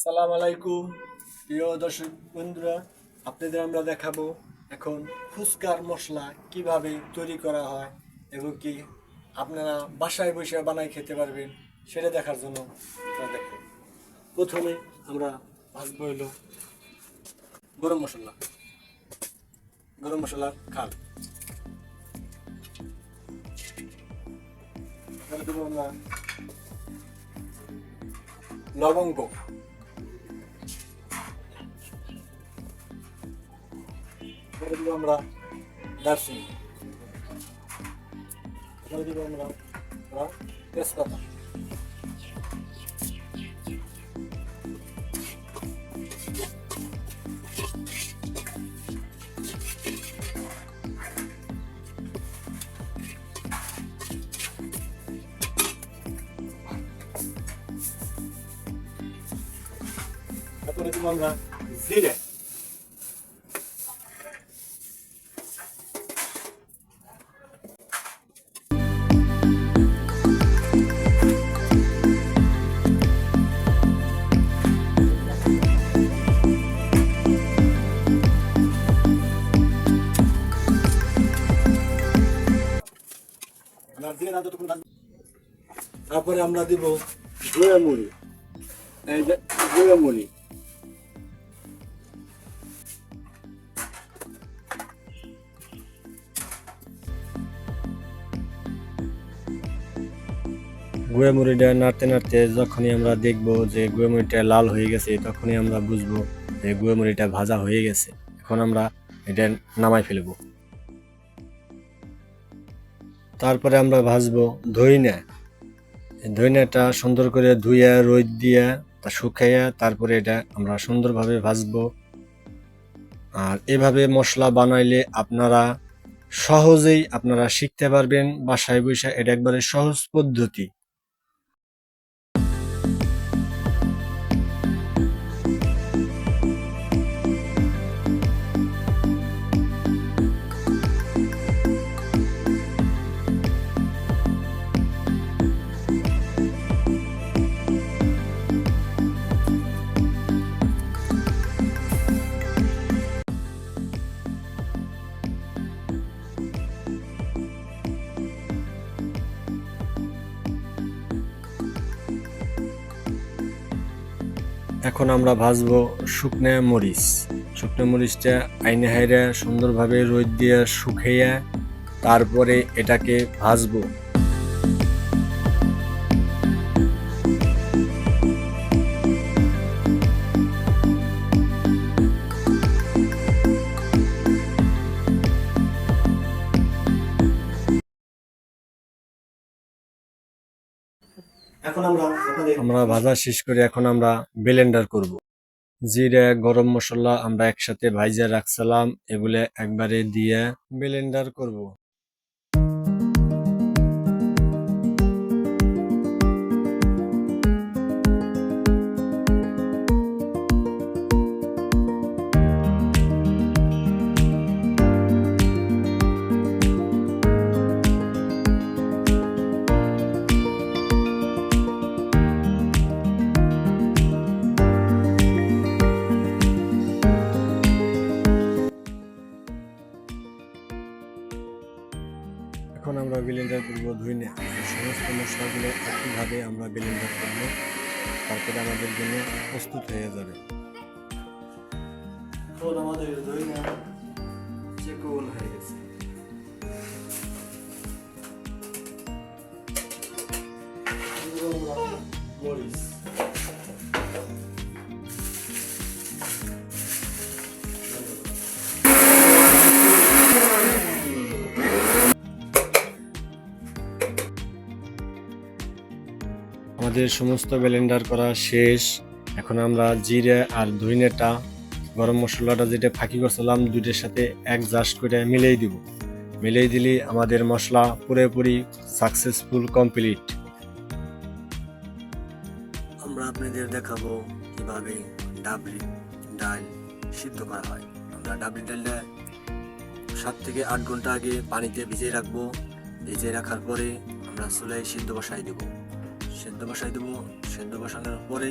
সালাম আলাইকুম প্রিয় দর্শক বন্ধুরা, আপনাদের আমরা দেখাবো এখন ফুচকার মশলা কিভাবে তৈরি করা হয় এবং কি আপনারা বাসায় বসে বানাই খেতে পারবেন সেটা দেখার জন্য দেখো। প্রথমে আমরা ভাজবো হলো গরম মশলা, মশলার খাল দেবো আমরা লবঙ্গ, দিব আমরা দারচিনি, দিব আমরা তেজপাতা, তারপরে দিব আমরা জিরে, তারপরে আমরা দিব গুঁড়া মুড়ি, এই যে গুঁড়া মুড়ি, গুঁড়া মুড়িটা নাড়তে নাড়তে যখনই আমরা দেখবো যে গুঁড়া মুড়িটা লাল হয়ে গেছে তখনই আমরা বুঝবো যে গুঁড়া মুড়িটা ভাজা হয়ে গেছে। এখন আমরা এটা নামাই ফেলবো। তারপরে আমরা ভাজবো ধইনা। ধইনাটা সুন্দর করে ধুইয়া রোদ দিয়া তা শুকাইয়া তারপরে এটা আমরা সুন্দরভাবে ভাজবো। আর এভাবে মশলা বানাইলে আপনারা সহজেই শিখতে পারবেন বাসায় বসে। এটা একবারে সহজ পদ্ধতি। এখন আমরা ভাজবো শুকনা মরিচ। শুকনা মরিচটা আইনে হাইরা সুন্দরভাবে রোদ দিয়ে শুকাইয়া তারপরে এটাকে ভাজবো। এখন আমরা ভাজা শেষ করে এখন আমরা ব্লেন্ডার করব। জিরা গরম মশলা আমরা একসাথে ভাইজা রাখছিলাম, এগুলো একবারে দিয়ে ব্লেন্ডার করব। এখন আমরা ব্লেন্ডার করবো ধুইনা। সমস্ত মশলাগুলো একইভাবে আমরা ব্লেন্ডার করব, তারপরে আমাদের জন্য প্রস্তুত হয়ে যাবে। এখন আমাদের ধুইনা চিকন হয়ে গেছে। মরিচ, আমাদের সমস্ত ব্লেন্ডার করা শেষ। এখন আমরা জিরা আর ধইনাটা গরম মশলাটা যেটা ফাঁকি করছিলাম দুইটার সাথে অ্যাডজাস্ট করে মিলিয়ে দিব। মিলিয়ে দিলে আমাদের মশলা পুরোপুরি সাকসেসফুল কমপ্লিট। আমরা আপনাদের দেখাবো কিভাবে ডাবলি ডাল সিদ্ধ করা হয়। আমরা ডাবলি ডালটা 7 থেকে 8 ঘন্টা আগে পানিতে ভিজিয়ে রাখবো। ভিজিয়ে রাখার পরে আমরা চুলায় সিদ্ধ বসাই দেবো। সেদ্ধ বসানোর পরে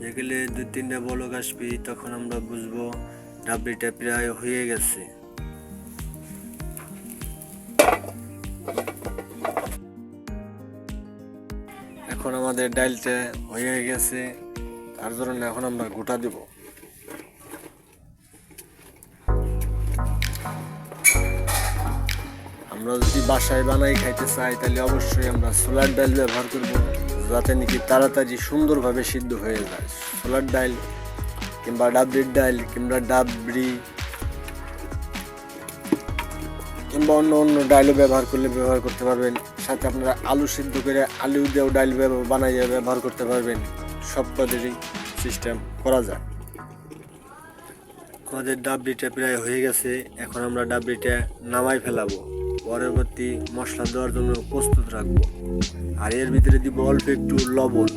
যেগুলো 2-3টা বলক আসবে তখন আমরা বুঝবো ডাবলিটা প্রায় হয়ে গেছে। এখন আমাদের ডালটা হয়ে গেছে, তার জন্য এখন আমরা গোটা দেব। আমরা যদি বাসায় বানাই খাইতে চাই তাহলে অবশ্যই আমরা ছোলার ডাল ব্যবহার করব, যাতে নাকি তাড়াতাড়ি সুন্দরভাবে সিদ্ধ হয়ে যায়। ছোলার ডাল কিংবা ডাবরির ডাল কিংবা ডাবরি কিংবা অন্য অন্য ডালও ব্যবহার করতে পারবেন। সাথে আপনারা আলু সিদ্ধ করে আলু দিয়েও ডাল বানাইয়ে ব্যবহার করতে পারবেন। সব পদেরই সিস্টেম করা যায়। আমাদের ডাবরিটা প্রায় হয়ে গেছে, এখন আমরা ডাবরিটা নামাই ফেলাবো, পরবর্তী মশলা দেওয়ার জন্য প্রস্তুত রাখবো। আর এর ভিতরে দিব অল্প একটু লবণ।